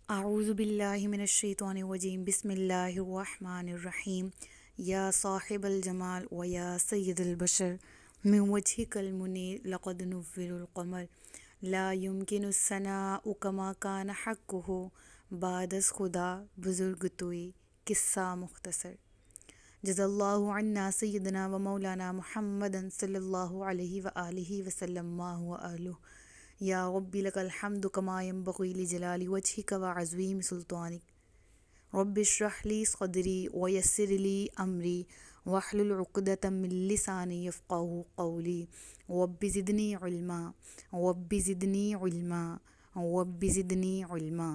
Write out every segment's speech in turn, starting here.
اعوذ باللہ من الشیطان الرجیم بسم اللہ الرحمن الرحیم یا صاحب الجمال و یا سید البشر من وجهک المنیر لقد نور القمر لا يمكن الثناء كما كان حقه بعد از خدا بزرگ توئی قصہ مختصر جزا اللہ عنا سیدنا و مولانا محمد صلی اللہ علیہ وآلہ وسلم ما هو آلہ یا رب لک الحمد کما ینبغی لجلال وجہک وعظیم سلطانک رب اشرح لی صدری ویسر لی امری واحلل عقدۃ من لسانی یفقہوا قولی رب زدنی علما رب زدنی علما رب زدنی علما۔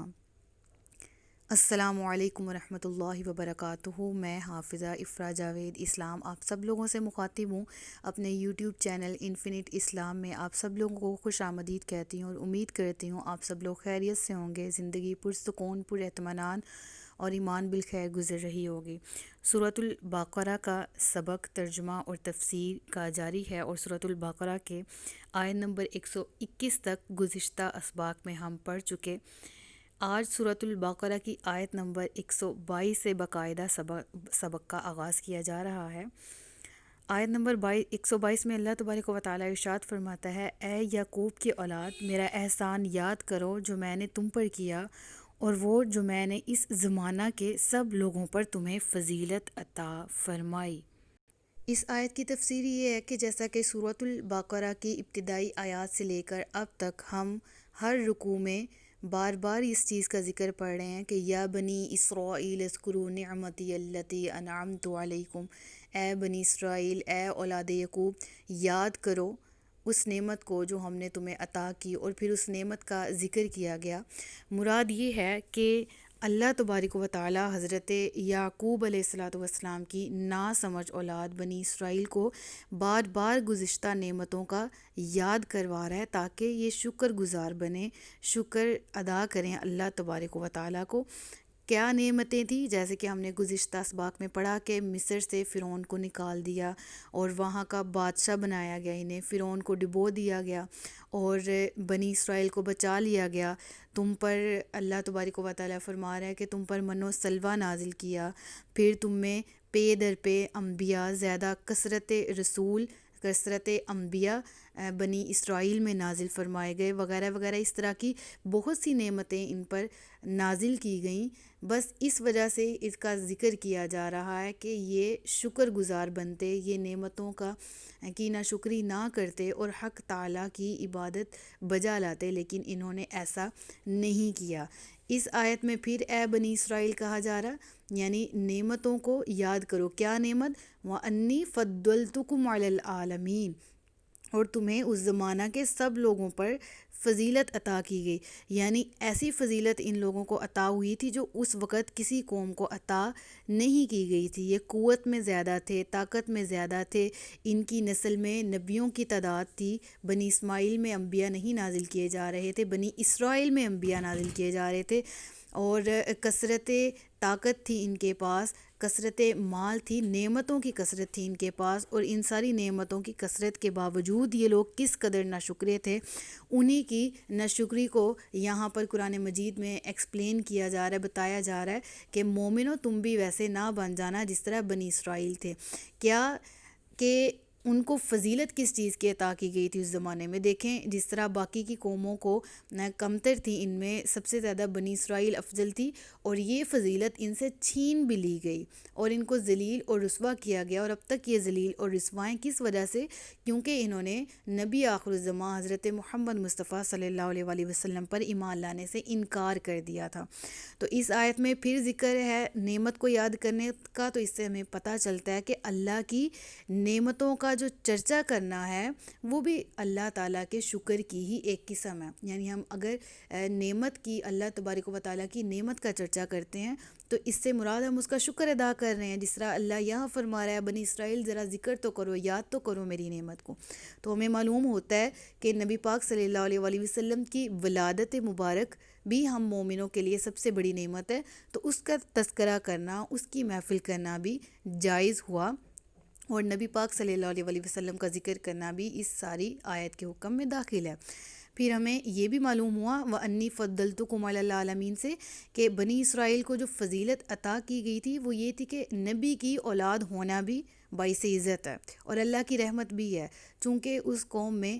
السلام علیکم ورحمۃ اللہ وبرکاتہ۔ میں حافظہ افرا جاوید اسلام آپ سب لوگوں سے مخاطب ہوں اپنے یوٹیوب چینل انفینٹ اسلام میں۔ آپ سب لوگوں کو خوش آمدید کہتی ہوں اور امید کرتی ہوں آپ سب لوگ خیریت سے ہوں گے، زندگی پرسکون پر اطمینان اور ایمان بالخیر گزر رہی ہوگی۔ سورۃ البقرہ کا سبق ترجمہ اور تفسیر کا جاری ہے اور سورۃ البقرہ کے آیت نمبر 121 تک گزشتہ اسباق میں ہم پڑھ چکے۔ آج سورۃ البقرہ کی آیت نمبر 122 سے باقاعدہ سبق کا آغاز کیا جا رہا ہے۔ آیت نمبر 122 میں اللہ تبارک و تعالیٰ ارشاد فرماتا ہے، اے یعقوب کی اولاد، میرا احسان یاد کرو جو میں نے تم پر کیا اور وہ جو میں نے اس زمانہ کے سب لوگوں پر تمہیں فضیلت عطا فرمائی۔ اس آیت کی تفسیر یہ ہے کہ جیسا کہ سورۃ البقرہ کی ابتدائی آیات سے لے کر اب تک ہم ہر رکوع میں بار بار اس چیز کا ذکر پڑھ رہے ہیں کہ یا بنی اسرائیل اذکروا نعمتی التی انعمت علیکم، اے بنی اسرائیل، اے اولاد یعقوب، یاد کرو اس نعمت کو جو ہم نے تمہیں عطا کی، اور پھر اس نعمت کا ذکر کیا گیا۔ مراد یہ ہے کہ اللہ تبارک و تعالیٰ حضرت یعقوب علیہ السلام کی ناسمجھ اولاد بنی اسرائیل کو بار بار گزشتہ نعمتوں کا یاد کروا رہا ہے تاکہ یہ شکر گزار بنیں، شکر ادا کریں اللہ تبارک و تعالیٰ کو۔ کیا نعمتیں تھیں؟ جیسے کہ ہم نے گزشتہ اسباق میں پڑھا کہ مصر سے فرعون کو نکال دیا اور وہاں کا بادشاہ بنایا گیا، انہیں فرعون کو ڈبو دیا گیا اور بنی اسرائیل کو بچا لیا گیا۔ تم پر اللہ تبارک و تعالیٰ فرما رہا ہے کہ تم پر من و سلوہ نازل کیا، پھر تم میں پے در پے انبیاء، زیادہ کثرت رسول، کثرت انبیاء بنی اسرائیل میں نازل فرمائے گئے، وغیرہ وغیرہ، اس طرح کی بہت سی نعمتیں ان پر نازل کی گئیں۔ بس اس وجہ سے اس کا ذکر کیا جا رہا ہے کہ یہ شکر گزار بنتے، یہ نعمتوں کی ناشکری نہ کرتے اور حق تعالیٰ کی عبادت بجا لاتے، لیکن انہوں نے ایسا نہیں کیا۔ اس آیت میں پھر اے بنی اسرائیل کہا جا رہا، یعنی نعمتوں کو یاد کرو۔ کیا نعمت؟ وَأَنِّي فَضَّلْتُكُمْ عَلَى الْعَالَمِينَ، اور تمہیں اس زمانہ کے سب لوگوں پر فضیلت عطا کی گئی، یعنی ایسی فضیلت ان لوگوں کو عطا ہوئی تھی جو اس وقت کسی قوم کو عطا نہیں کی گئی تھی۔ یہ قوت میں زیادہ تھے، طاقت میں زیادہ تھے، ان کی نسل میں نبیوں کی تعداد تھی۔ بنی اسماعیل میں انبیاء نہیں نازل کیے جا رہے تھے، بنی اسرائیل میں انبیاء نازل کیے جا رہے تھے، اور کثرت طاقت تھی ان کے پاس، کثرت مال تھی، نعمتوں کی کثرت تھی ان کے پاس، اور ان ساری نعمتوں کی کثرت کے باوجود یہ لوگ کس قدر ناشکرے تھے۔ انہی کی ناشکری کو یہاں پر قرآن مجید میں ایکسپلین کیا جا رہا ہے، بتایا جا رہا ہے کہ مومنو تم بھی ویسے نہ بن جانا جس طرح بنی اسرائیل تھے۔ کیا کہ ان کو فضیلت کس چیز کی عطا کی گئی تھی اس زمانے میں؟ دیکھیں جس طرح باقی کی قوموں کو کمتر تھی، ان میں سب سے زیادہ بنی اسرائیل افضل تھی، اور یہ فضیلت ان سے چھین بھی لی گئی اور ان کو ذلیل اور رسوا کیا گیا۔ اور اب تک یہ ذلیل اور رسوائیں کس وجہ سے؟ کیونکہ انہوں نے نبی آخر الزماں حضرت محمد مصطفیٰ صلی اللہ علیہ وآلہ وسلم پر ایمان لانے سے انکار کر دیا تھا۔ تو اس آیت میں پھر ذکر ہے نعمت کو یاد کرنے کا، تو اس سے ہمیں پتہ چلتا ہے کہ اللہ کی نعمتوں کا جو چرچا کرنا ہے وہ بھی اللہ تعالیٰ کے شکر کی ہی ایک قسم ہے۔ یعنی ہم اگر نعمت کی، اللہ تبارک و تعالیٰ کی نعمت کا چرچا کرتے ہیں تو اس سے مراد ہم اس کا شکر ادا کر رہے ہیں، جس طرح اللہ یہاں فرما رہا ہے بنی اسرائیل ذرا ذکر تو کرو، یاد تو کرو میری نعمت کو۔ تو ہمیں معلوم ہوتا ہے کہ نبی پاک صلی اللہ علیہ وآلہ وسلم کی ولادت مبارک بھی ہم مومنوں کے لیے سب سے بڑی نعمت ہے، تو اس کا تذکرہ کرنا، اس کی محفل کرنا بھی جائز ہوا، اور نبی پاک صلی اللہ علیہ وآلہ وسلم کا ذکر کرنا بھی اس ساری آیت کے حکم میں داخل ہے۔ پھر ہمیں یہ بھی معلوم ہوا وَأَنِّي فَضَّلْتُكُمْ عَلَى الْعَالَمِينَ سے کہ بنی اسرائیل کو جو فضیلت عطا کی گئی تھی وہ یہ تھی کہ نبی کی اولاد ہونا بھی باعث عزت ہے اور اللہ کی رحمت بھی ہے، چونکہ اس قوم میں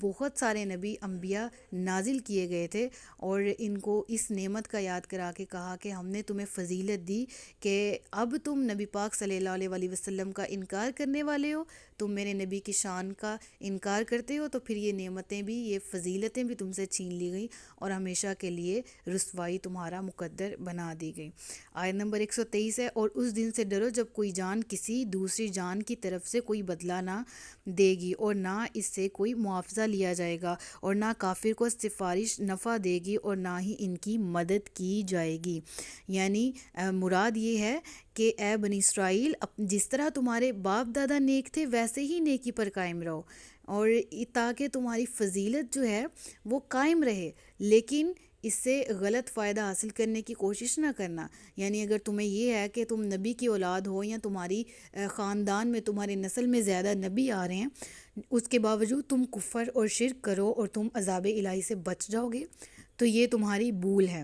بہت سارے نبی انبیاء نازل کیے گئے تھے اور ان کو اس نعمت کا یاد کرا کے کہا کہ ہم نے تمہیں فضیلت دی کہ اب تم نبی پاک صلی اللہ علیہ وسلم کا انکار کرنے والے ہو، تم میرے نبی کی شان کا انکار کرتے ہو، تو پھر یہ نعمتیں بھی، یہ فضیلتیں بھی تم سے چھین لی گئیں اور ہمیشہ کے لیے رسوائی تمہارا مقدر بنا دی گئی۔ آیت نمبر 123 ہے، اور اس دن سے ڈرو جب کوئی جان کسی دوسری جان کی طرف سے کوئی بدلہ نہ دے گی اور نہ اس سے کوئی معاوضہ لیا جائے گا اور نہ کافر کو سفارش نفع دے گی اور نہ ہی ان کی مدد کی جائے گی۔ یعنی مراد یہ ہے کہ اے بنی اسرائیل، جس طرح تمہارے باپ دادا نیک تھے ویسے ہی نیکی پر قائم رہو، اور تاکہ تمہاری فضیلت جو ہے وہ قائم رہے، لیکن اس سے غلط فائدہ حاصل کرنے کی کوشش نہ کرنا۔ یعنی اگر تمہیں یہ ہے کہ تم نبی کی اولاد ہو یا تمہاری خاندان میں، تمہاری نسل میں زیادہ نبی آ رہے ہیں، اس کے باوجود تم کفر اور شرک کرو اور تم عذاب الہی سے بچ جاؤ گے، تو یہ تمہاری بھول ہے۔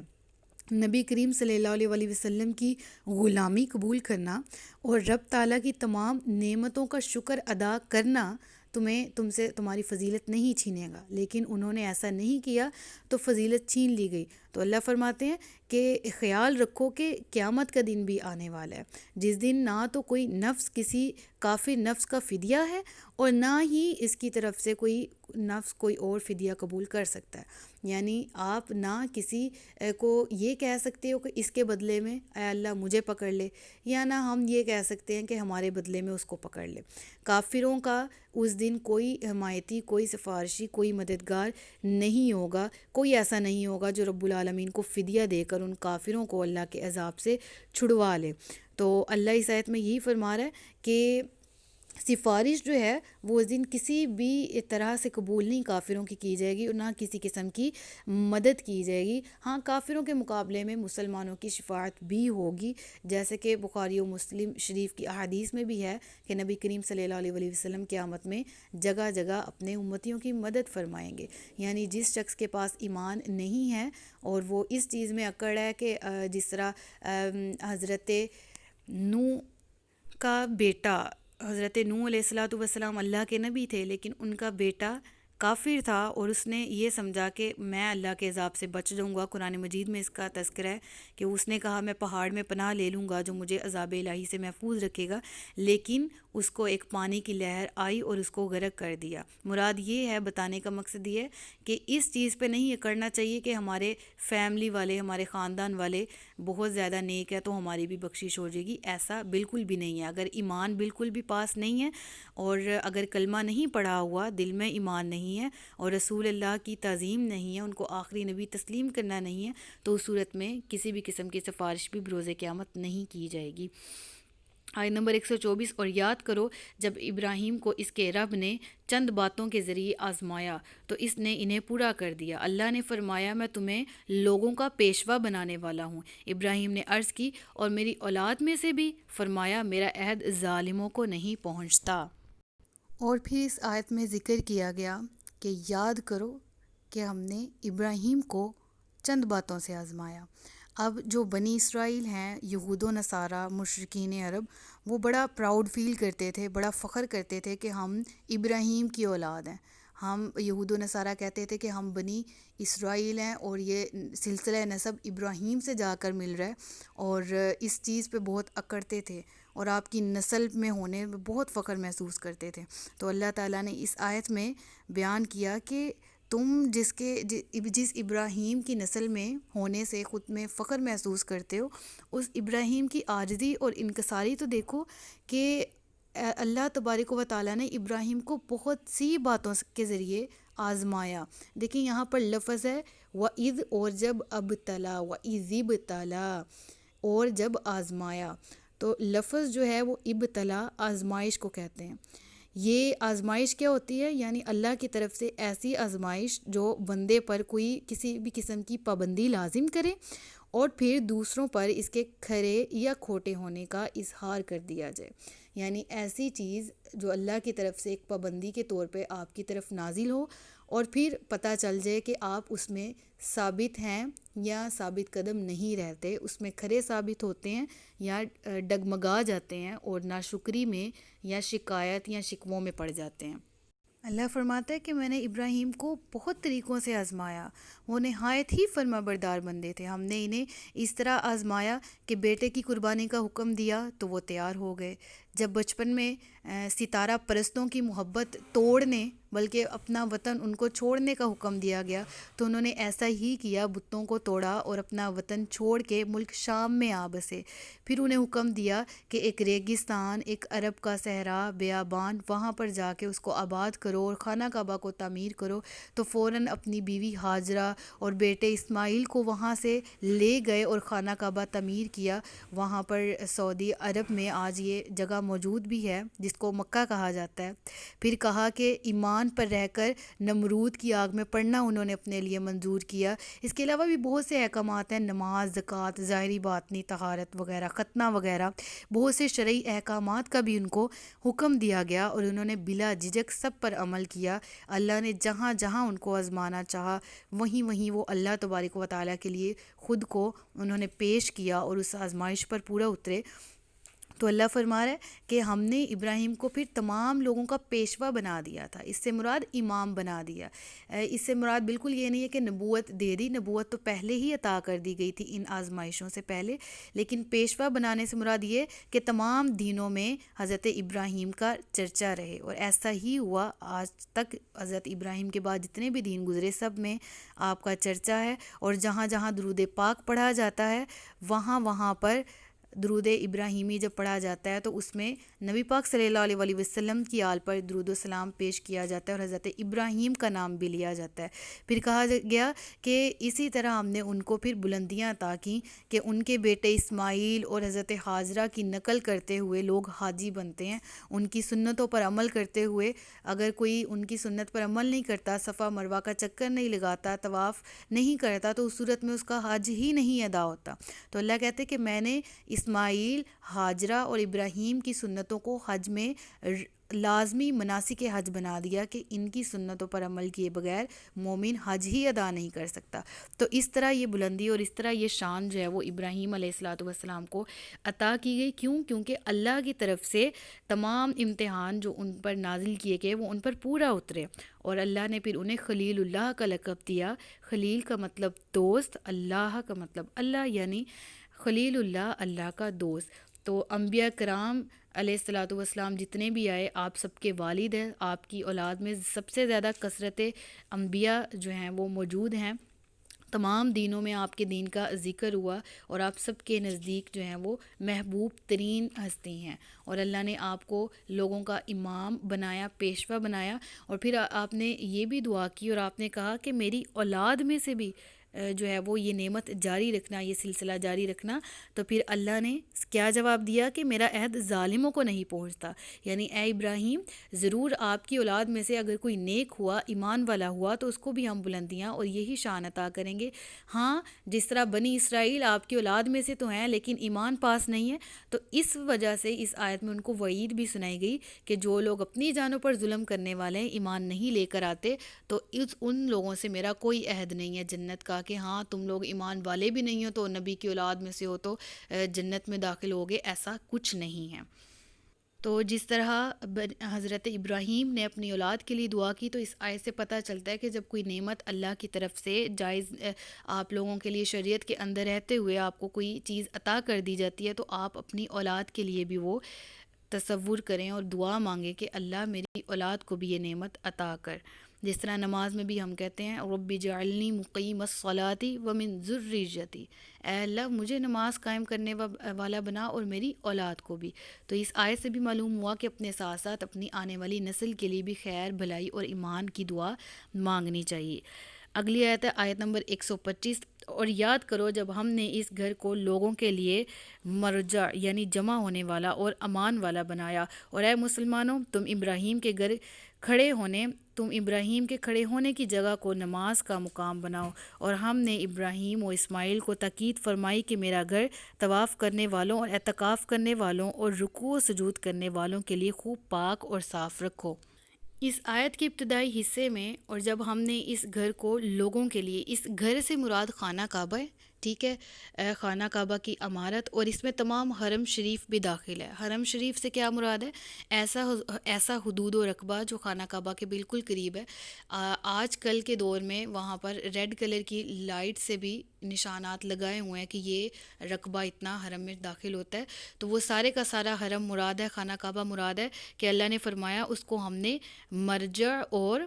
نبی کریم صلی اللہ علیہ وسلم کی غلامی قبول کرنا اور رب تعالیٰ کی تمام نعمتوں کا شکر ادا کرنا تم سے تمہاری فضیلت نہیں چھینے گا، لیکن انہوں نے ایسا نہیں کیا تو فضیلت چھین لی گئی۔ تو اللہ فرماتے ہیں کہ خیال رکھو کہ قیامت کا دن بھی آنے والا ہے، جس دن نہ تو کوئی نفس کسی کافر نفس کا فدیہ ہے اور نہ ہی اس کی طرف سے کوئی نفس کوئی اور فدیہ قبول کر سکتا ہے۔ یعنی آپ نہ کسی کو یہ کہہ سکتے ہو کہ اس کے بدلے میں اے اللہ مجھے پکڑ لے، یا نہ ہم یہ کہہ سکتے ہیں کہ ہمارے بدلے میں اس کو پکڑ لے۔ کافروں کا اس دن کوئی حمایتی، کوئی سفارشی، کوئی مددگار نہیں ہوگا، کوئی ایسا نہیں ہوگا جو رب العالمین کو فدیہ دے کر ان کافروں کو اللہ کے عذاب سے چھڑوا لے۔ تو اللہ اس آیت میں یہی فرما رہا ہے کہ سفارش جو ہے وہ اس دن کسی بھی طرح سے قبول نہیں کافروں کی جائے گی اور نہ کسی قسم کی مدد کی جائے گی۔ ہاں، کافروں کے مقابلے میں مسلمانوں کی شفاعت بھی ہوگی، جیسے کہ بخاری و مسلم شریف کی احادیث میں بھی ہے کہ نبی کریم صلی اللہ علیہ وسلم قیامت میں جگہ جگہ اپنے امتیوں کی مدد فرمائیں گے۔ یعنی جس شخص کے پاس ایمان نہیں ہے اور وہ اس چیز میں اکڑ ہے کہ جس طرح حضرت نوح کا بیٹا، حضرت نوح علیہ السلام اللہ کے نبی تھے، لیکن ان کا بیٹا کافر تھا اور اس نے یہ سمجھا کہ میں اللہ کے عذاب سے بچ جاؤں گا۔ قرآن مجید میں اس کا تذکرہ ہے کہ اس نے کہا میں پہاڑ میں پناہ لے لوں گا جو مجھے عذاب الہی سے محفوظ رکھے گا، لیکن اس کو ایک پانی کی لہر آئی اور اس کو غرق کر دیا۔ مراد یہ ہے، بتانے کا مقصد یہ ہے کہ اس چیز پہ نہیں یہ کرنا چاہیے کہ ہمارے فیملی والے، ہمارے خاندان والے بہت زیادہ نیک ہے تو ہماری بھی بخشش ہو جائے گی، ایسا بالکل بھی نہیں ہے۔ اگر ایمان بالکل بھی پاس نہیں ہے اور اگر کلمہ نہیں پڑھا ہوا، دل میں ایمان نہیں ہے اور رسول اللہ کی تعظیم نہیں ہے، ان کو آخری نبی تسلیم کرنا نہیں ہے، تو اس صورت میں کسی بھی قسم کی سفارش بھی بروز قیامت نہیں کی جائے گی۔ آیت نمبر 124، اور یاد کرو جب ابراہیم کو اس کے رب نے چند باتوں کے ذریعے آزمایا تو اس نے انہیں پورا کر دیا۔ اللہ نے فرمایا میں تمہیں لوگوں کا پیشوا بنانے والا ہوں۔ ابراہیم نے عرض کی اور میری اولاد میں سے بھی؟ فرمایا میرا عہد ظالموں کو نہیں پہنچتا۔ اور پھر اس آیت میں ذکر کیا گیا کہ یاد کرو کہ ہم نے ابراہیم کو چند باتوں سے آزمایا۔ اب جو بنی اسرائیل ہیں، یہود و نصارہ، مشرکین عرب، وہ بڑا پراؤڈ فیل کرتے تھے، بڑا فخر کرتے تھے کہ ہم ابراہیم کی اولاد ہیں۔ ہم یہود و نصارہ کہتے تھے کہ ہم بنی اسرائیل ہیں اور یہ سلسلہ نسب ابراہیم سے جا کر مل رہا ہے، اور اس چیز پہ بہت اکڑتے تھے اور آپ کی نسل میں ہونے میں بہت فخر محسوس کرتے تھے۔ تو اللہ تعالیٰ نے اس آیت میں بیان کیا کہ تم جس ابراہیم کی نسل میں ہونے سے خود میں فخر محسوس کرتے ہو، اس ابراہیم کی عاجزی اور انکساری تو دیکھو کہ اللہ تبارک و تعالیٰ نے ابراہیم کو بہت سی باتوں کے ذریعے آزمایا۔ دیکھیں یہاں پر لفظ ہے وَإِذْ، اور جب ابتلا، وَإِذِ ابتلا، اور جب آزمایا، تو لفظ جو ہے وہ ابتلا آزمائش کو کہتے ہیں۔ یہ آزمائش کیا ہوتی ہے؟ یعنی اللہ کی طرف سے ایسی آزمائش جو بندے پر کوئی کسی بھی قسم کی پابندی لازم کرے اور پھر دوسروں پر اس کے کھرے یا کھوٹے ہونے کا اظہار کر دیا جائے۔ یعنی ایسی چیز جو اللہ کی طرف سے ایک پابندی کے طور پہ آپ کی طرف نازل ہو اور پھر پتہ چل جائے کہ آپ اس میں ثابت ہیں یا ثابت قدم نہیں رہتے، اس میں کھرے ثابت ہوتے ہیں یا ڈگمگا جاتے ہیں اور ناشکری میں یا شکایت یا شکووں میں پڑ جاتے ہیں۔ اللہ فرماتا ہے کہ میں نے ابراہیم کو بہت طریقوں سے آزمایا، وہ نہایت ہی فرما بردار بندے تھے۔ ہم نے انہیں اس طرح آزمایا کہ بیٹے کی قربانی کا حکم دیا تو وہ تیار ہو گئے۔ جب بچپن میں ستارہ پرستوں کی محبت توڑنے بلکہ اپنا وطن ان کو چھوڑنے کا حکم دیا گیا تو انہوں نے ایسا ہی کیا، بتوں کو توڑا اور اپنا وطن چھوڑ کے ملک شام میں آ بسے۔ پھر انہیں حکم دیا کہ ایک ریگستان، ایک عرب کا صحرا بیابان، وہاں پر جا کے اس کو آباد کرو اور خانہ کعبہ کو تعمیر کرو۔ تو فوراً اپنی بیوی ہاجرہ اور بیٹے اسماعیل کو وہاں سے لے گئے اور خانہ کعبہ تعمیر کیا۔ وہاں پر سعودی عرب میں آج یہ جگہ موجود بھی ہے جس کو مکہ کہا جاتا ہے۔ پھر کہا کہ ایمان پر رہ کر نمرود کی آگ میں پڑنا انہوں نے اپنے لیے منظور کیا۔ اس کے علاوہ بھی بہت سے احکامات ہیں، نماز، زکوٰۃ، ظاہری باطنی طہارت وغیرہ، ختنہ وغیرہ، بہت سے شرعی احکامات کا بھی ان کو حکم دیا گیا اور انہوں نے بلا جھجک سب پر عمل کیا۔ اللہ نے جہاں جہاں ان کو آزمانا چاہا وہیں وہیں وہ اللہ تبارک و تعالیٰ کے لیے خود کو انہوں نے پیش کیا اور اس آزمائش پر پورا اترے۔ تو اللہ فرما رہا ہے کہ ہم نے ابراہیم کو پھر تمام لوگوں کا پیشوا بنا دیا تھا، اس سے مراد امام بنا دیا۔ اس سے مراد بالکل یہ نہیں ہے کہ نبوت دے دی، نبوت تو پہلے ہی عطا کر دی گئی تھی ان آزمائشوں سے پہلے، لیکن پیشوا بنانے سے مراد یہ کہ تمام دینوں میں حضرت ابراہیم کا چرچا رہے، اور ایسا ہی ہوا۔ آج تک حضرت ابراہیم کے بعد جتنے بھی دین گزرے سب میں آپ کا چرچا ہے، اور جہاں جہاں درود پاک پڑھا جاتا ہے وہاں وہاں پر درود ابراہیمی جب پڑھا جاتا ہے تو اس میں نبی پاک صلی اللہ علیہ وآلہ وسلم کی آل پر درود و سلام پیش کیا جاتا ہے اور حضرت ابراہیم کا نام بھی لیا جاتا ہے۔ پھر کہا گیا کہ اسی طرح ہم نے ان کو پھر بلندیاں عطا کیں کہ ان کے بیٹے اسماعیل اور حضرت ہاجرہ کی نقل کرتے ہوئے لوگ حاجی بنتے ہیں، ان کی سنتوں پر عمل کرتے ہوئے۔ اگر کوئی ان کی سنت پر عمل نہیں کرتا، صفا مروہ کا چکر نہیں لگاتا، طواف نہیں کرتا، تو اس صورت میں اس کا حج ہی نہیں ادا ہوتا۔ تو اللہ کہتے کہ میں نے اسماعیل، ہاجرہ اور ابراہیم کی سنتوں کو حج میں لازمی مناسک حج بنا دیا کہ ان کی سنتوں پر عمل کیے بغیر مومن حج ہی ادا نہیں کر سکتا۔ تو اس طرح یہ بلندی اور اس طرح یہ شان جو ہے وہ ابراہیم علیہ السلام کو عطا کی گئی۔ کیونکہ اللہ کی طرف سے تمام امتحان جو ان پر نازل کیے گئے وہ ان پر پورا اترے، اور اللہ نے پھر انہیں خلیل اللہ کا لقب دیا۔ خلیل کا مطلب دوست، اللہ کا مطلب اللہ، یعنی خلیل اللہ، اللہ کا دوست۔ تو انبیاء کرام علیہ السلام جتنے بھی آئے، آپ سب کے والد ہیں، آپ کی اولاد میں سب سے زیادہ کثرت انبیاء جو ہیں وہ موجود ہیں۔ تمام دینوں میں آپ کے دین کا ذکر ہوا اور آپ سب کے نزدیک جو ہیں وہ محبوب ترین ہستی ہیں، اور اللہ نے آپ کو لوگوں کا امام بنایا، پیشوا بنایا، اور پھر آپ نے یہ بھی دعا کی اور آپ نے کہا کہ میری اولاد میں سے بھی جو ہے وہ یہ نعمت جاری رکھنا، یہ سلسلہ جاری رکھنا۔ تو پھر اللہ نے کیا جواب دیا کہ میرا عہد ظالموں کو نہیں پہنچتا، یعنی اے ابراہیم ضرور آپ کی اولاد میں سے اگر کوئی نیک ہوا، ایمان والا ہوا، تو اس کو بھی ہم بلندیاں اور یہی شان عطا کریں گے۔ ہاں، جس طرح بنی اسرائیل آپ کی اولاد میں سے تو ہیں لیکن ایمان پاس نہیں ہے، تو اس وجہ سے اس آیت میں ان کو وعید بھی سنائی گئی کہ جو لوگ اپنی جانوں پر ظلم کرنے والے ہیں، ایمان نہیں لے کر آتے، تو ان لوگوں سے میرا کوئی عہد نہیں ہے جنت کا کہ ہاں تم لوگ ایمان والے بھی نہیں ہو تو نبی کی اولاد میں سے ہو تو جنت میں داخل ہوگے، ایسا کچھ نہیں ہے۔ تو جس طرح حضرت ابراہیم نے اپنی اولاد کے لیے دعا کی، تو اس آیت سے پتہ چلتا ہے کہ جب کوئی نعمت اللہ کی طرف سے جائز آپ لوگوں کے لیے شریعت کے اندر رہتے ہوئے آپ کو کوئی چیز عطا کر دی جاتی ہے، تو آپ اپنی اولاد کے لیے بھی وہ تصور کریں اور دعا مانگیں کہ اللہ میری اولاد کو بھی یہ نعمت عطا کر۔ جس طرح نماز میں بھی ہم کہتے ہیں رب اجعلنی مقیم الصلاۃ ومن ذریتی، اے اللہ مجھے نماز قائم کرنے والا بنا اور میری اولاد کو بھی۔ تو اس آیت سے بھی معلوم ہوا کہ اپنے ساتھ ساتھ اپنی آنے والی نسل کے لیے بھی خیر، بھلائی اور ایمان کی دعا مانگنی چاہیے۔ اگلی آیت ہے آیت نمبر 125، اور یاد کرو جب ہم نے اس گھر کو لوگوں کے لیے مرجع یعنی جمع ہونے والا اور امان والا بنایا، اور اے مسلمانوں تم ابراہیم کے کھڑے ہونے کی جگہ کو نماز کا مقام بناؤ، اور ہم نے ابراہیم و اسماعیل کو تاکید فرمائی کہ میرا گھر طواف کرنے والوں اور اعتکاف کرنے والوں اور رکوع و سجود کرنے والوں کے لیے خوب پاک اور صاف رکھو۔ اس آیت کے ابتدائی حصے میں، اور جب ہم نے اس گھر کو لوگوں کے لیے، اس گھر سے مراد خانہ کعبہ ہے، ٹھیک ہے، خانہ کعبہ کی عمارت، اور اس میں تمام حرم شریف بھی داخل ہے۔ حرم شریف سے کیا مراد ہے؟ ایسا حدود و رقبہ جو خانہ کعبہ کے بالکل قریب ہے۔ آج کل کے دور میں وہاں پر ریڈ کلر کی لائٹ سے بھی نشانات لگائے ہوئے ہیں کہ یہ رقبہ اتنا حرم میں داخل ہوتا ہے، تو وہ سارے کا سارا حرم مراد ہے، خانہ کعبہ مراد ہے، کہ اللہ نے فرمایا اس کو ہم نے مرجع اور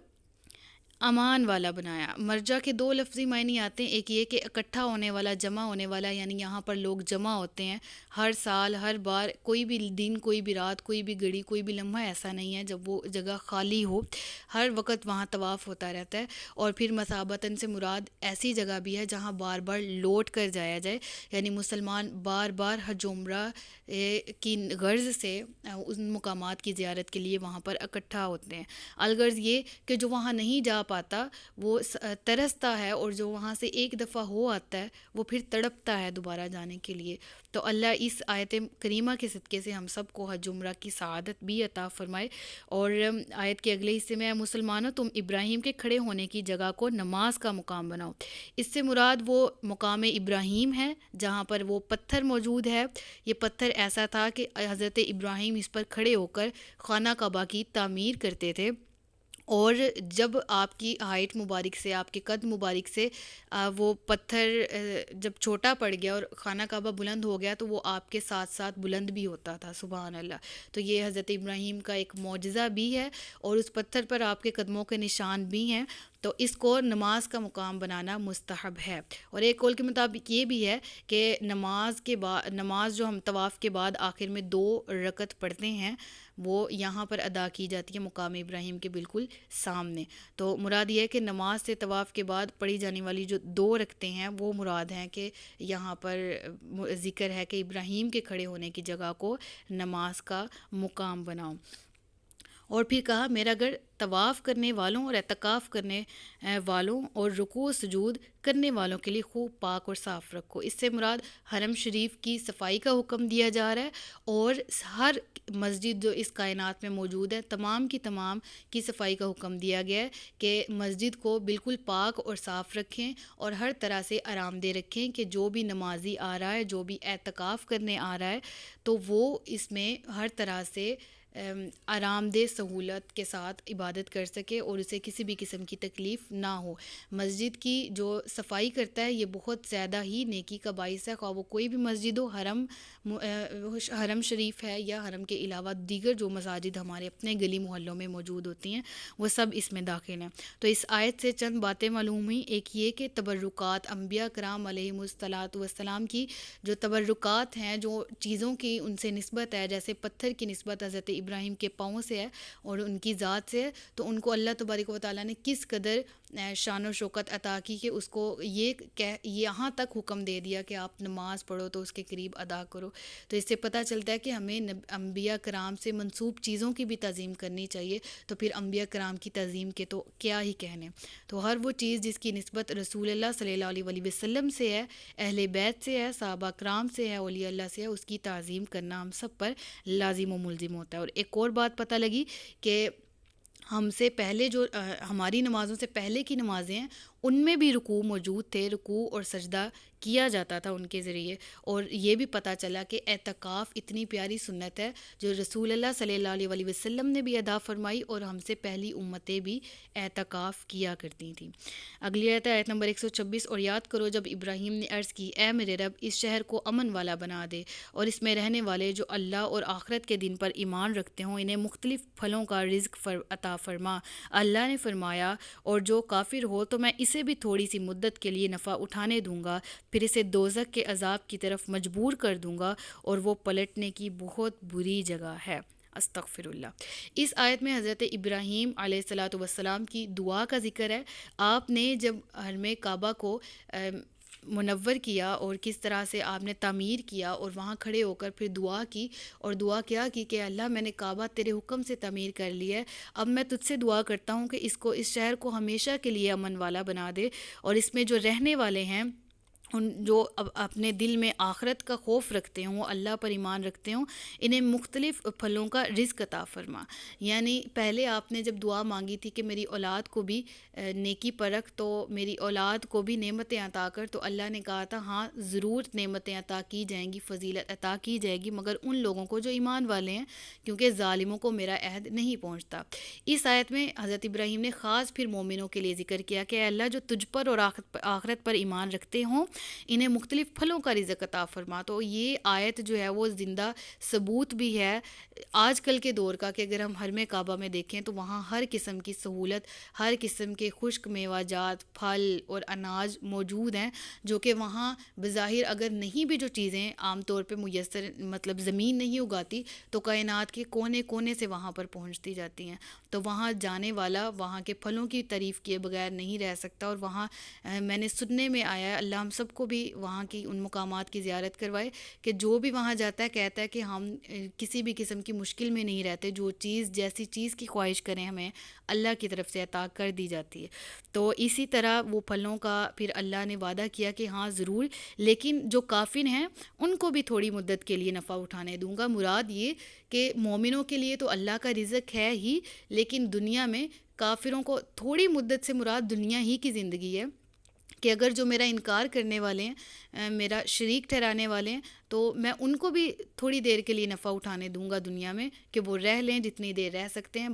امان والا بنایا۔ مرجع کے دو لفظی معنی آتے ہیں، ایک یہ کہ اکٹھا ہونے والا، جمع ہونے والا، یعنی یہاں پر لوگ جمع ہوتے ہیں ہر سال، ہر بار، کوئی بھی دن، کوئی بھی رات، کوئی بھی گھڑی، کوئی بھی لمحہ ایسا نہیں ہے جب وہ جگہ خالی ہو، ہر وقت وہاں طواف ہوتا رہتا ہے۔ اور پھر مثابتاً سے مراد ایسی جگہ بھی ہے جہاں بار بار لوٹ کر جایا جائے، یعنی مسلمان بار بار حج عمرہ کی غرض سے ان مقامات کی زیارت کے لیے وہاں پر اکٹھا ہوتے ہیں۔ الغرض یہ کہ جو وہاں نہیں جا پاتا وہ ترستا ہے، اور جو وہاں سے ایک دفعہ ہو آتا ہے وہ پھر تڑپتا ہے دوبارہ جانے کے لیے۔ تو اللہ اس آیت کریمہ کے صدقے سے ہم سب کو حج عمرہ کی سعادت بھی عطا فرمائے۔ اور آیت کے اگلے حصے میں، مسلمانوں تم ابراہیم کے کھڑے ہونے کی جگہ کو نماز کا مقام بناؤ۔ اس سے مراد وہ مقام ابراہیم ہے جہاں پر وہ پتھر موجود ہے۔ یہ پتھر ایسا تھا کہ حضرت ابراہیم اس پر کھڑے ہو کر خانہ کعبہ کی تعمیر کرتے تھے، اور جب آپ کی ہائٹ مبارک سے، آپ کے قد مبارک سے وہ پتھر جب چھوٹا پڑ گیا اور خانہ کعبہ بلند ہو گیا تو وہ آپ کے ساتھ ساتھ بلند بھی ہوتا تھا، سبحان اللہ۔ تو یہ حضرت ابراہیم کا ایک معجزہ بھی ہے، اور اس پتھر پر آپ کے قدموں کے نشان بھی ہیں، تو اس کو نماز کا مقام بنانا مستحب ہے۔ اور ایک قول کے مطابق یہ بھی ہے کہ نماز جو ہم طواف کے بعد آخر میں 2 رکعت پڑھتے ہیں، وہ یہاں پر ادا کی جاتی ہے مقام ابراہیم کے بالکل سامنے۔ تو مراد یہ ہے کہ نماز سے طواف کے بعد پڑھی جانے والی جو 2 رکعتیں ہیں وہ مراد ہیں، کہ یہاں پر ذکر ہے کہ ابراہیم کے کھڑے ہونے کی جگہ کو نماز کا مقام بناؤ۔ اور پھر کہا میرا گھر طواف کرنے والوں اور اعتکاف کرنے والوں اور رکوع و سجود کرنے والوں کے لیے خوب پاک اور صاف رکھو۔ اس سے مراد حرم شریف کی صفائی کا حکم دیا جا رہا ہے، اور ہر مسجد جو اس کائنات میں موجود ہے تمام کی صفائی کا حکم دیا گیا ہے، کہ مسجد کو بالکل پاک اور صاف رکھیں، اور ہر طرح سے آرام دہ رکھیں، کہ جو بھی نمازی آ رہا ہے، جو بھی اعتکاف کرنے آ رہا ہے، تو وہ اس میں ہر طرح سے آرام دہ سہولت کے ساتھ عبادت کر سکے، اور اسے کسی بھی قسم کی تکلیف نہ ہو۔ مسجد کی جو صفائی کرتا ہے یہ بہت زیادہ ہی نیکی کا باعث ہے، خواہ وہ کوئی بھی مسجد ہو، حرم شریف ہے یا حرم کے علاوہ دیگر جو مساجد ہمارے اپنے گلی محلوں میں موجود ہوتی ہیں، وہ سب اس میں داخل ہیں۔ تو اس آیت سے چند باتیں معلوم ہوئیں۔ ایک یہ کہ تبرکات انبیاء کرام علیہم الصلاۃ والسلام کی جو تبرکات ہیں، جو چیزوں کی ان سے نسبت ہے، جیسے پتھر کی نسبت حضرت ابراہیم کے پاؤں سے ہے اور ان کی ذات سے ہے، تو ان کو اللہ تبارک و تعالیٰ نے کس قدر شان و شوکت عطا کی کہ اس کو یہاں تک حکم دے دیا کہ آپ نماز پڑھو تو اس کے قریب ادا کرو۔ تو اس سے پتہ چلتا ہے کہ ہمیں انبیاء کرام سے منسوب چیزوں کی بھی تعظیم کرنی چاہیے، تو پھر انبیاء کرام کی تعظیم کے تو کیا ہی کہنے۔ تو ہر وہ چیز جس کی نسبت رسول اللہ صلی اللہ علیہ وسلم سے ہے، اہل بیت سے ہے، صحابہ کرام سے ہے، اولیاء اللہ سے ہے، اس کی تعظیم کرنا ہم سب پر لازم و ملزم ہوتا ہے۔ اور ایک اور بات پتہ لگی کہ ہم سے پہلے جو ہماری نمازوں سے پہلے کی نمازیں ہیں ان میں بھی رکوع موجود تھے، رکوع اور سجدہ کیا جاتا تھا ان کے ذریعے۔ اور یہ بھی پتہ چلا کہ اعتکاف اتنی پیاری سنت ہے جو رسول اللہ صلی اللہ علیہ وسلم نے بھی ادا فرمائی، اور ہم سے پہلی امتیں بھی اعتکاف کیا کرتی تھیں۔ اگلی آیت ہے آیت نمبر 126، اور یاد کرو جب ابراہیم نے عرض کی اے میرے رب اس شہر کو امن والا بنا دے، اور اس میں رہنے والے جو اللہ اور آخرت کے دن پر ایمان رکھتے ہوں انہیں مختلف پھلوں کا رزق عطا فرما۔ اللہ نے فرمایا اور جو کافر ہو تو میں اسے بھی تھوڑی سی مدت کے لیے نفع اٹھانے دوں گا، پھر اسے دوزخ کے عذاب کی طرف مجبور کر دوں گا، اور وہ پلٹنے کی بہت بری جگہ ہے۔ استغفر اللہ۔ اس آیت میں حضرت ابراہیم علیہ الصلاۃ والسلام کی دعا کا ذکر ہے۔ آپ نے جب حرم کعبہ کو منور کیا اور کس طرح سے آپ نے تعمیر کیا، اور وہاں کھڑے ہو کر پھر دعا کی، اور دعا کیا کہ اللہ میں نے کعبہ تیرے حکم سے تعمیر کر لیا ہے، اب میں تجھ سے دعا کرتا ہوں کہ اس شہر کو ہمیشہ کے لیے امن والا بنا دے، اور اس میں جو رہنے والے ہیں جو اپنے دل میں آخرت کا خوف رکھتے ہوں، اللہ پر ایمان رکھتے ہوں، انہیں مختلف پھلوں کا رزق عطا فرما۔ یعنی پہلے آپ نے جب دعا مانگی تھی کہ میری اولاد کو بھی نیکی پرکھ، تو میری اولاد کو بھی نعمتیں عطا کر، تو اللہ نے کہا تھا ہاں ضرور نعمتیں عطا کی جائیں گی، فضیلت عطا کی جائے گی، مگر ان لوگوں کو جو ایمان والے ہیں، کیونکہ ظالموں کو میرا عہد نہیں پہنچتا۔ اس آیت میں حضرت ابراہیم نے خاص پھر مومنوں کے لیے ذکر کیا کہ اے اللہ جو تجھ پر اور آخرت پر ایمان رکھتے ہوں، انہیں مختلف پھلوں کا رزق عطا فرما۔ تو یہ آیت جو ہے وہ زندہ ثبوت بھی ہے آج کل کے دور کا، کہ اگر ہم حرم کعبہ میں دیکھیں تو وہاں ہر قسم کی سہولت، ہر قسم کے خشک میوہ جات، پھل اور اناج موجود ہیں، جو کہ وہاں بظاہر اگر نہیں بھی جو چیزیں عام طور پہ میسر، مطلب زمین نہیں اگاتی، تو کائنات کے کونے کونے سے وہاں پر پہنچتی جاتی ہیں۔ تو وہاں جانے والا وہاں کے پھلوں کی تعریف کیے بغیر نہیں رہ سکتا۔ اور وہاں میں نے سننے میں آیا ہے، اللہ ہم سب کو بھی وہاں کی ان مقامات کی زیارت کروائے، کہ جو بھی وہاں جاتا ہے کہتا ہے کہ ہم کسی بھی قسم کی مشکل میں نہیں رہتے، جو چیز جیسی چیز کی خواہش کریں ہمیں اللہ کی طرف سے عطا کر دی جاتی ہے۔ تو اسی طرح وہ پھلوں کا پھر اللہ نے وعدہ کیا کہ ہاں ضرور، لیکن جو کافر ہیں ان کو بھی تھوڑی مدت کے لیے نفع اٹھانے دوں گا۔ مراد یہ کہ مومنوں کے لیے تو اللہ کا رزق ہے ہی، لیکن دنیا میں کافروں کو تھوڑی مدت سے مراد دنیا ہی کی زندگی ہے، کہ اگر جو میرا انکار کرنے والے ہیں، میرا شریک ٹھہرانے والے ہیں، تو میں ان کو بھی تھوڑی دیر کے لیے نفع اٹھانے دوں گا دنیا میں، کہ وہ رہ لیں جتنی دیر رہ سکتے ہیں،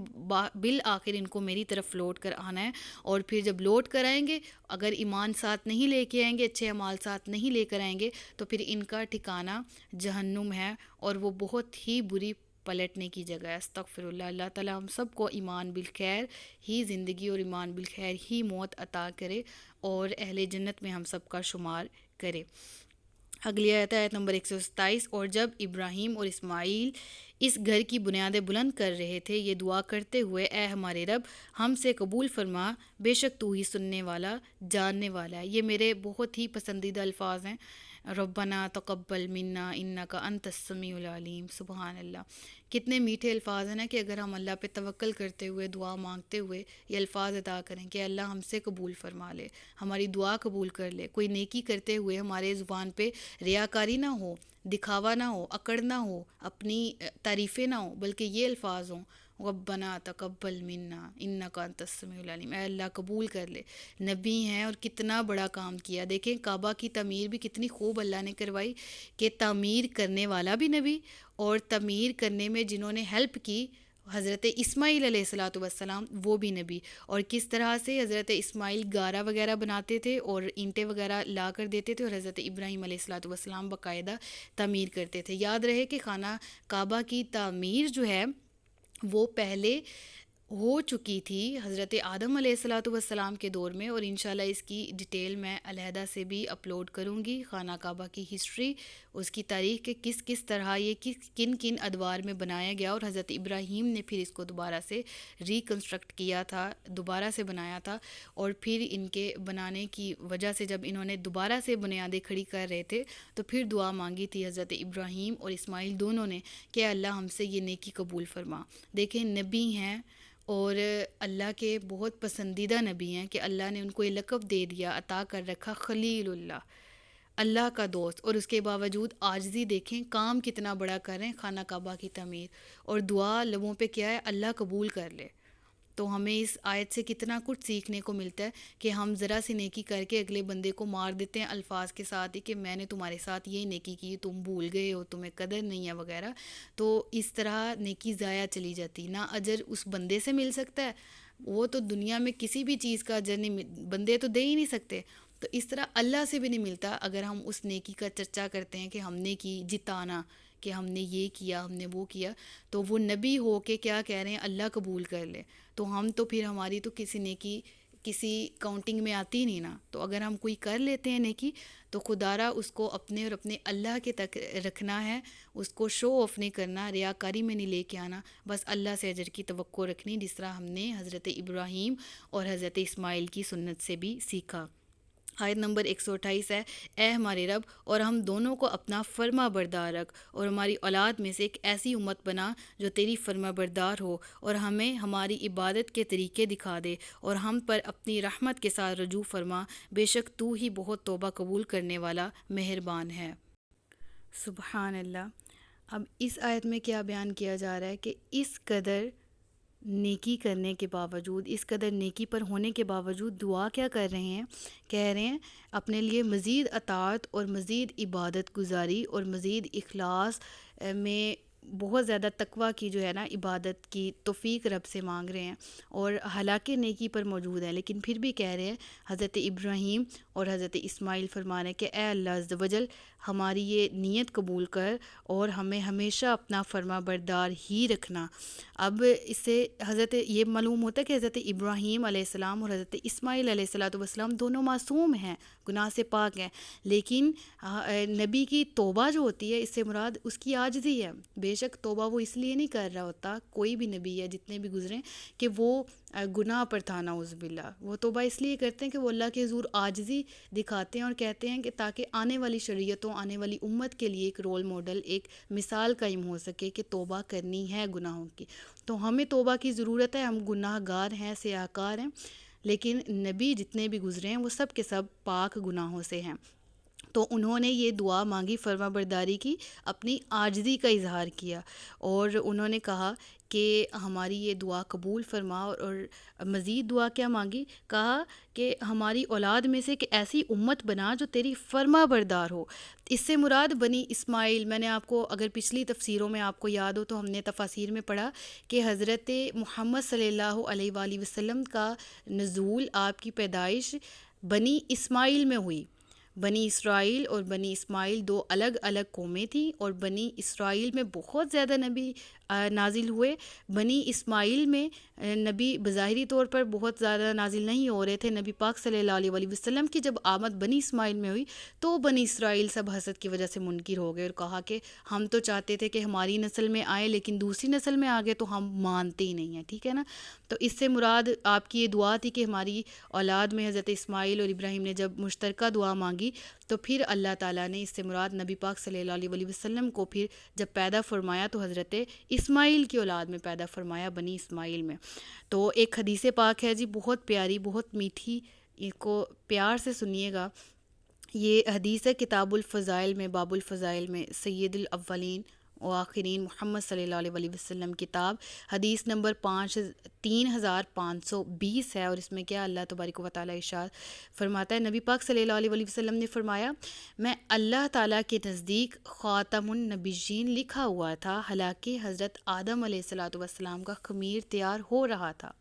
بالآخر ان کو میری طرف لوٹ کر آنا ہے۔ اور پھر جب لوٹ کر آئیں گے، اگر ایمان ساتھ نہیں لے کے آئیں گے، اچھے اعمال ساتھ نہیں لے کر آئیں گے، تو پھر ان کا ٹھکانہ جہنم ہے، اور وہ بہت ہی بری پلٹنے کی جگہ ہے۔ استغفر اللہ۔ اللہ تعالیٰ ہم سب کو ایمان بالخیر ہی زندگی اور ایمان بالخیر ہی موت عطا کرے، اور اہل جنت میں ہم سب کا شمار کرے۔ اگلی آیت ہے آیت نمبر 127۔ اور جب ابراہیم اور اسماعیل اس گھر کی بنیادیں بلند کر رہے تھے، یہ دعا کرتے ہوئے، اے ہمارے رب ہم سے قبول فرما، بے شک تو ہی سننے والا جاننے والا ہے۔ یہ میرے بہت ہی پسندیدہ الفاظ ہیں، ربنا تقبل منا انک انت السمیع العلیم۔ سبحان اللہ، کتنے میٹھے الفاظ ہیں نا، کہ اگر ہم اللہ پہ توکل کرتے ہوئے، دعا مانگتے ہوئے یہ الفاظ ادا کریں کہ اللہ ہم سے قبول فرما لے، ہماری دعا قبول کر لے، کوئی نیکی کرتے ہوئے ہمارے زبان پہ ریاکاری نہ ہو، دکھاوا نہ ہو، اکڑ نہ ہو، اپنی تعریفیں نہ ہوں، بلکہ یہ الفاظ ہوں، ربنا تقبل منا انک انت السمیع العلیم، اے اللہ قبول کر لے۔ نبی ہیں اور کتنا بڑا کام کیا، دیکھیں کعبہ کی تعمیر بھی کتنی خوب اللہ نے کروائی، کہ تعمیر کرنے والا بھی نبی، اور تعمیر کرنے میں جنہوں نے ہیلپ کی حضرت اسماعیل علیہ الصلاۃ والسلام، وہ بھی نبی۔ اور کس طرح سے حضرت اسماعیل گارا وغیرہ بناتے تھے اور اینٹیں وغیرہ لا کر دیتے تھے، اور حضرت ابراہیم علیہ الصلاۃ والسلام باقاعدہ تعمیر کرتے تھے۔ یاد رہے کہ خانہ کعبہ کی تعمیر جو ہے وہ پہلے ہو چکی تھی حضرت آدم علیہ الصلاۃ والسلام کے دور میں، اور انشاءاللہ اس کی ڈیٹیل میں علیحدہ سے بھی اپلوڈ کروں گی، خانہ کعبہ کی ہسٹری، اس کی تاریخ، کہ کس طرح یہ کن کن ادوار میں بنایا گیا، اور حضرت ابراہیم نے پھر اس کو دوبارہ سے ریکنسٹرکٹ کیا تھا، دوبارہ سے بنایا تھا۔ اور پھر ان کے بنانے کی وجہ سے جب انہوں نے دوبارہ سے بنیادیں کھڑی کر رہے تھے، تو پھر دعا مانگی تھی حضرت ابراہیم اور اسماعیل دونوں نے، کہ اللہ ہم سے یہ نیکی قبول فرما۔ دیکھیں نبی ہیں اور اللہ کے بہت پسندیدہ نبی ہیں، کہ اللہ نے ان کو یہ لقب دے دیا، عطا کر رکھا، خلیل اللہ، اللہ کا دوست، اور اس کے باوجود عاجزی دیکھیں، کام کتنا بڑا کر رہے ہیں، خانہ کعبہ کی تعمیر، اور دعا لبوں پہ کیا ہے، اللہ قبول کر لے۔ تو ہمیں اس آیت سے کتنا کچھ سیکھنے کو ملتا ہے، کہ ہم ذرا سی نیکی کر کے اگلے بندے کو مار دیتے ہیں الفاظ کے ساتھ ہی، کہ میں نے تمہارے ساتھ یہ نیکی کی، تم بھول گئے ہو، تمہیں قدر نہیں ہے وغیرہ، تو اس طرح نیکی ضائع چلی جاتی، نہ اجر اس بندے سے مل سکتا ہے، وہ تو دنیا میں کسی بھی چیز کا اجر نہیں، بندے تو دے ہی نہیں سکتے، تو اس طرح اللہ سے بھی نہیں ملتا اگر ہم اس نیکی کا چرچا کرتے ہیں کہ ہم نے کی، جتانا کہ ہم نے یہ کیا، ہم نے وہ کیا، تو وہ نبی ہو کے کیا کہہ رہے ہیں، اللہ قبول کر لے، تو ہم تو پھر ہماری تو کسی نیکی کسی کاؤنٹنگ میں آتی نہیں نا۔ تو اگر ہم کوئی کر لیتے ہیں نیکی، تو خدا را اس کو اپنے اور اپنے اللہ کے تک رکھنا ہے، اس کو شو آف نہیں کرنا، ریاکاری میں نہیں لے کے آنا، بس اللہ سے اجر کی توقع رکھنی، جس طرح ہم نے حضرت ابراہیم اور حضرت اسماعیل کی سنت سے بھی سیکھا۔ آیت نمبر 128 ہے، اے ہمارے رب اور ہم دونوں کو اپنا فرما بردار رکھ اور ہماری اولاد میں سے ایک ایسی امت بنا جو تیری فرما بردار ہو، اور ہمیں ہماری عبادت کے طریقے دکھا دے اور ہم پر اپنی رحمت کے ساتھ رجوع فرما، بے شک تو ہی بہت توبہ قبول کرنے والا مہربان ہے۔ سبحان اللہ۔ اب اس آیت میں کیا بیان کیا جا رہا ہے کہ اس قدر نیکی کرنے کے باوجود، اس قدر نیکی پر ہونے کے باوجود دعا کیا کر رہے ہیں؟ کہہ رہے ہیں اپنے لیے مزید اطاعت اور مزید عبادت گزاری اور مزید اخلاص میں بہت زیادہ تقویٰ کی جو ہے نا عبادت کی توفیق رب سے مانگ رہے ہیں، اور حالانکہ نیکی پر موجود ہیں لیکن پھر بھی کہہ رہے ہیں حضرت ابراہیم اور حضرت اسماعیل فرما رہے ہیں کہ اے اللہ عز و جل ہماری یہ نیت قبول کر اور ہمیں ہمیشہ اپنا فرما بردار ہی رکھنا۔ اب اس سے حضرت یہ معلوم ہوتا ہے کہ حضرت ابراہیم علیہ السلام اور حضرت اسماعیل علیہ السلام دونوں معصوم ہیں، گناہ سے پاک ہیں، لیکن نبی کی توبہ جو ہوتی ہے اس سے مراد اس کی عاجزی ہے۔ بے شک توبہ وہ اس لیے نہیں کر رہا ہوتا، کوئی بھی نبی ہے جتنے بھی گزرے، کہ وہ گناہ پر تھا نعوذ باللہ، وہ توبہ اس لیے کرتے ہیں کہ وہ اللہ کے حضور عاجزی دکھاتے ہیں اور کہتے ہیں کہ تاکہ آنے والی شریعتوں، آنے والی امت کے لیے ایک رول ماڈل، ایک مثال قائم ہو سکے کہ توبہ کرنی ہے گناہوں کی۔ تو ہمیں توبہ کی ضرورت ہے، ہم گناہ گار ہیں، سیاہ کار ہیں، لیکن نبی جتنے بھی گزرے ہیں وہ سب کے سب پاک گناہوں سے ہیں۔ تو انہوں نے یہ دعا مانگی، فرما برداری کی، اپنی عاجزی کا اظہار کیا، اور انہوں نے کہا کہ ہماری یہ دعا قبول فرما، اور مزید دعا کیا مانگی؟ کہا کہ ہماری اولاد میں سے ایک ایسی امت بنا جو تیری فرما بردار ہو۔ اس سے مراد بنی اسماعیل، میں نے آپ کو اگر پچھلی تفسیروں میں آپ کو یاد ہو تو ہم نے تفاسیر میں پڑھا کہ حضرت محمد صلی اللہ علیہ وآلہ وسلم کا نزول، آپ کی پیدائش بنی اسماعیل میں ہوئی۔ بنی اسرائیل اور بنی اسماعیل دو الگ الگ قومیں تھیں، اور بنی اسرائیل میں بہت زیادہ نبی نازل ہوئے۔ بنی اسماعیل میں نبی بظاہری طور پر بہت زیادہ نازل نہیں ہو رہے تھے۔ نبی پاک صلی اللہ علیہ وآلہ وسلم کی جب آمد بنی اسماعیل میں ہوئی تو بنی اسرائیل سب حسد کی وجہ سے منکر ہو گئے اور کہا کہ ہم تو چاہتے تھے کہ ہماری نسل میں آئے لیکن دوسری نسل میں آ گئے تو ہم مانتے ہی نہیں ہیں، ٹھیک ہے نا۔ تو اس سے مراد آپ کی یہ دعا تھی کہ ہماری اولاد میں حضرت اسماعیل اور ابراہیم نے جب مشترکہ دعا مانگی تو پھر اللہ تعالیٰ نے اس سے مراد نبی پاک صلی اللہ علیہ وآلہ وسلم کو پھر جب پیدا فرمایا تو حضرت اسماعیل کی اولاد میں پیدا فرمایا، بنی اسماعیل میں۔ تو ایک حدیث پاک ہے جی، بہت پیاری، بہت میٹھی، اس کو پیار سے سنیے گا۔ یہ حدیث ہے کتاب الفضائل میں، باب الفضائل میں، سید الاولین و آخرین محمد صلی اللہ علیہ وآلہ وسلم کتاب، حدیث نمبر 3520 ہے، اور اس میں کیا اللہ تبارک و تعالیٰ ارشاد فرماتا ہے، نبی پاک صلی اللہ علیہ وآلہ وسلم نے فرمایا، میں اللہ تعالیٰ کے نزدیک خاتم النبیین لکھا ہوا تھا، حالانکہ حضرت آدم علیہ السلام کا خمیر تیار ہو رہا تھا۔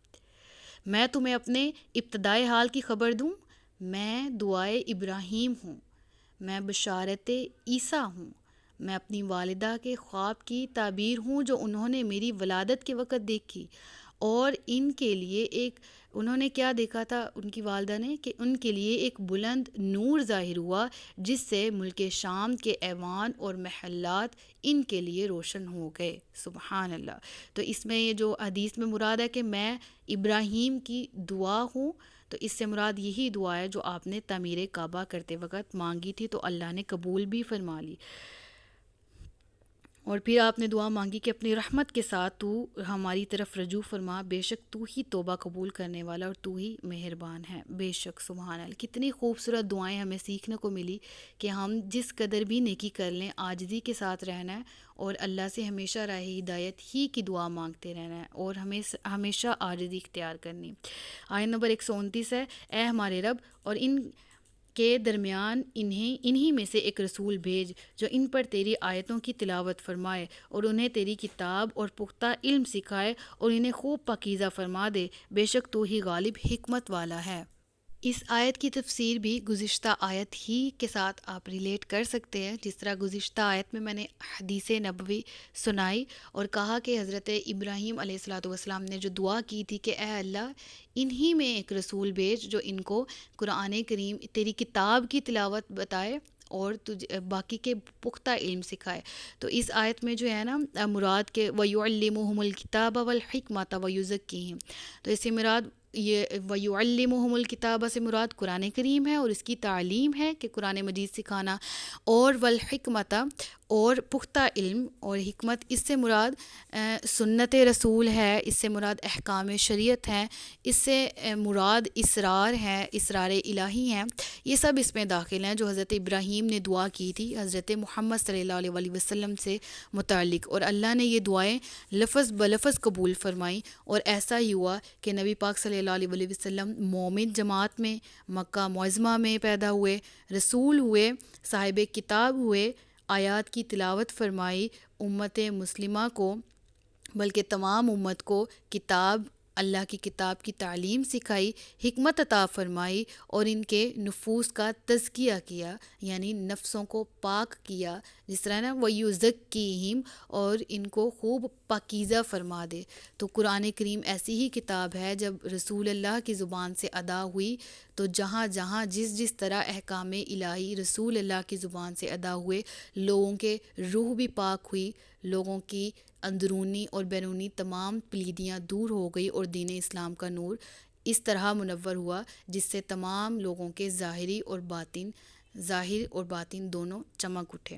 میں تمہیں اپنے ابتدائی حال کی خبر دوں، میں دعائے ابراہیم ہوں، میں بشارت عیسیٰ ہوں، میں اپنی والدہ کے خواب کی تعبیر ہوں جو انہوں نے میری ولادت کے وقت دیکھی، اور ان کے لیے ایک، انہوں نے کیا دیکھا تھا ان کی والدہ نے، کہ ان کے لیے ایک بلند نور ظاہر ہوا جس سے ملک شام کے ایوان اور محلات ان کے لیے روشن ہو گئے۔ سبحان اللہ۔ تو اس میں یہ جو حدیث میں مراد ہے کہ میں ابراہیم کی دعا ہوں، تو اس سے مراد یہی دعا ہے جو آپ نے تعمیر کعبہ کرتے وقت مانگی تھی تو اللہ نے قبول بھی فرما لی۔ اور پھر آپ نے دعا مانگی کہ اپنی رحمت کے ساتھ تو ہماری طرف رجوع فرما، بے شک تو ہی توبہ قبول کرنے والا اور تو ہی مہربان ہے، بے شک۔ سبحان اللہ، کتنی خوبصورت دعائیں ہمیں سیکھنے کو ملی کہ ہم جس قدر بھی نیکی کر لیں عاجزی کے ساتھ رہنا ہے، اور اللہ سے ہمیشہ راہ ہدایت ہی کی دعا مانگتے رہنا ہے، اور ہمیں ہمیشہ عاجزی اختیار کرنی۔ آیت نمبر 129 ہے، اے ہمارے رب اور ان کے درمیان انہی میں سے ایک رسول بھیج جو ان پر تیری آیتوں کی تلاوت فرمائے اور انہیں تیری کتاب اور پختہ علم سکھائے اور انہیں خوب پاکیزہ فرما دے، بے شک تو ہی غالب حکمت والا ہے۔ اس آیت کی تفسیر بھی گزشتہ آیت ہی کے ساتھ آپ ریلیٹ کر سکتے ہیں، جس طرح گزشتہ آیت میں نے حدیث نبوی سنائی اور کہا کہ حضرت ابراہیم علیہ السلام نے جو دعا کی تھی کہ اے اللہ انہی میں ایک رسول بھیج جو ان کو قرآن کریم تیری کتاب کی تلاوت بتائے اور باقی کے پختہ علم سکھائے۔ تو اس آیت میں جو ہے نا مراد کہ وَيُعَلِّمُهُمُ الْكِتَابَ وَالْحِكْمَةَ وَيُزَكِّيهِمْ، تو اس سے مراد یہ وَيُعَلِّمُهُمُ الْكِتَابَ سے مراد قرآن کریم ہے اور اس کی تعلیم ہے کہ قرآن مجید سکھانا، اور والحکمت اور پختہ علم، اور حکمت اس سے مراد سنت رسول ہے، اس سے مراد احکام شریعت ہیں، اس سے مراد اسرار ہیں، اسرار الہی ہیں، یہ سب اس میں داخل ہیں جو حضرت ابراہیم نے دعا کی تھی حضرت محمد صلی اللہ علیہ وسلم سے متعلق، اور اللہ نے یہ دعائیں لفظ بلفظ قبول فرمائیں، اور ایسا ہی ہوا کہ نبی پاک صلی اللہ علیہ وسلم مومن جماعت میں مکہ معظمہ میں پیدا ہوئے، رسول ہوئے، صاحب کتاب ہوئے، آیات کی تلاوت فرمائی، امت مسلمہ کو بلکہ تمام امت کو کتاب، اللہ کی کتاب کی تعلیم سکھائی، حکمت عطا فرمائی، اور ان کے نفوس کا تزکیہ کیا، یعنی نفسوں کو پاک کیا، جس طرح نا وَيُزَكِّيهِمْ، اور ان کو خوب پاکیزہ فرما دے۔ تو قرآن کریم ایسی ہی کتاب ہے جب رسول اللہ کی زبان سے ادا ہوئی تو جہاں جہاں جس طرح احکام الہی رسول اللہ کی زبان سے ادا ہوئے، لوگوں کے روح بھی پاک ہوئی، لوگوں کی اندرونی اور بیرونی تمام پلیدیاں دور ہو گئی، اور دین اسلام کا نور اس طرح منور ہوا جس سے تمام لوگوں کے ظاہر اور باطن دونوں چمک اٹھے۔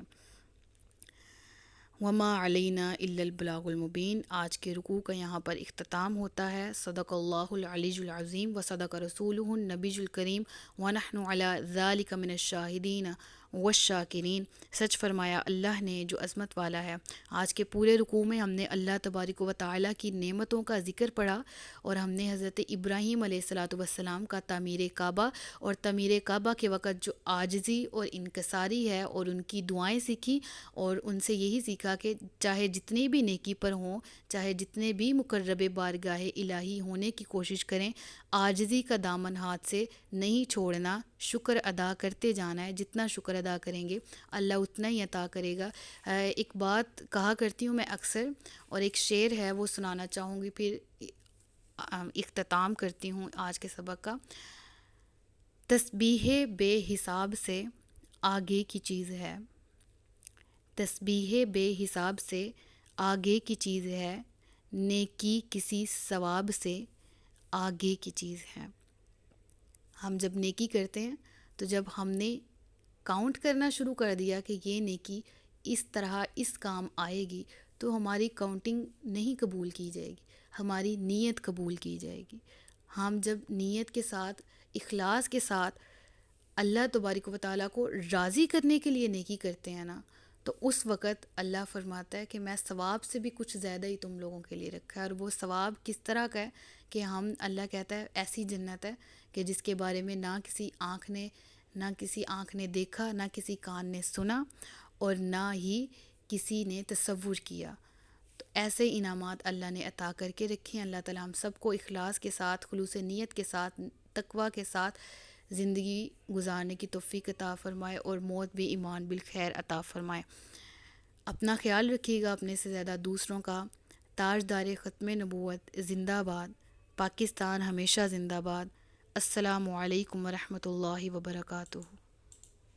وما علینا الا البلاغ المبین۔ آج کے رکوع کا یہاں پر اختتام ہوتا ہے۔ صدق اللہ العلی العظیم و صدق رسولہ النبی الکریم ونحن علی ذلک من الشاہدین والشاکرین۔ سچ فرمایا اللہ نے جو عظمت والا ہے۔ آج کے پورے رکوع میں ہم نے اللہ تبارک و تعالیٰ کی نعمتوں کا ذکر پڑھا، اور ہم نے حضرت ابراہیم علیہ الصلاۃ والسلام کا تعمیر کعبہ، اور تعمیر کعبہ کے وقت جو عاجزی اور انکساری ہے، اور ان کی دعائیں سیکھی، اور ان سے یہی سیکھا کہ چاہے جتنی بھی نیکی پر ہوں، چاہے جتنے بھی مقرب بارگاہ الہی ہونے کی کوشش کریں، عاجزی کا دامن ہاتھ سے نہیں چھوڑنا، شکر ادا کرتے جانا ہے۔ جتنا شکر ادا کریں گے اللہ اتنا ہی عطا کرے گا۔ ایک بات کہا کرتی ہوں میں اکثر، اور ایک شعر ہے وہ سنانا چاہوں گی، پھر اختتام کرتی ہوں آج کے سبق کا۔ تسبیح بے حساب سے آگے کی چیز ہے، تسبیح بے حساب سے آگے کی چیز ہے، نیکی کسی ثواب سے آگے کی چیز ہے۔ ہم جب نیکی کرتے ہیں تو جب ہم نے کاؤنٹ کرنا شروع کر دیا کہ یہ نیکی اس طرح اس کام آئے گی، تو ہماری کاؤنٹنگ نہیں قبول کی جائے گی، ہماری نیت قبول کی جائے گی۔ ہم جب نیت کے ساتھ، اخلاص کے ساتھ اللہ تبارک و تعالیٰ کو راضی کرنے کے لیے نیکی کرتے ہیں نا، تو اس وقت اللہ فرماتا ہے کہ میں ثواب سے بھی کچھ زیادہ ہی تم لوگوں کے لیے رکھا ہے۔ اور وہ ثواب کس طرح کا ہے کہ اللہ کہتا ہے ایسی جنت ہے کہ جس کے بارے میں نہ کسی آنکھ نے دیکھا، نہ کسی کان نے سنا، اور نہ ہی کسی نے تصور کیا۔ تو ایسے انعامات اللہ نے عطا کر کے رکھے ہیں۔ اللہ تعالیٰ ہم سب کو اخلاص کے ساتھ، خلوص نیت کے ساتھ، تقویٰ کے ساتھ زندگی گزارنے کی توفیق عطا فرمائے، اور موت بھی ایمان بالخیر عطا فرمائے۔ اپنا خیال رکھیے گا، اپنے سے زیادہ دوسروں کا۔ تاجدار ختم نبوت زندہ باد، پاکستان ہمیشہ زندہ باد۔ السلام علیکم ورحمۃ اللہ وبرکاتہ۔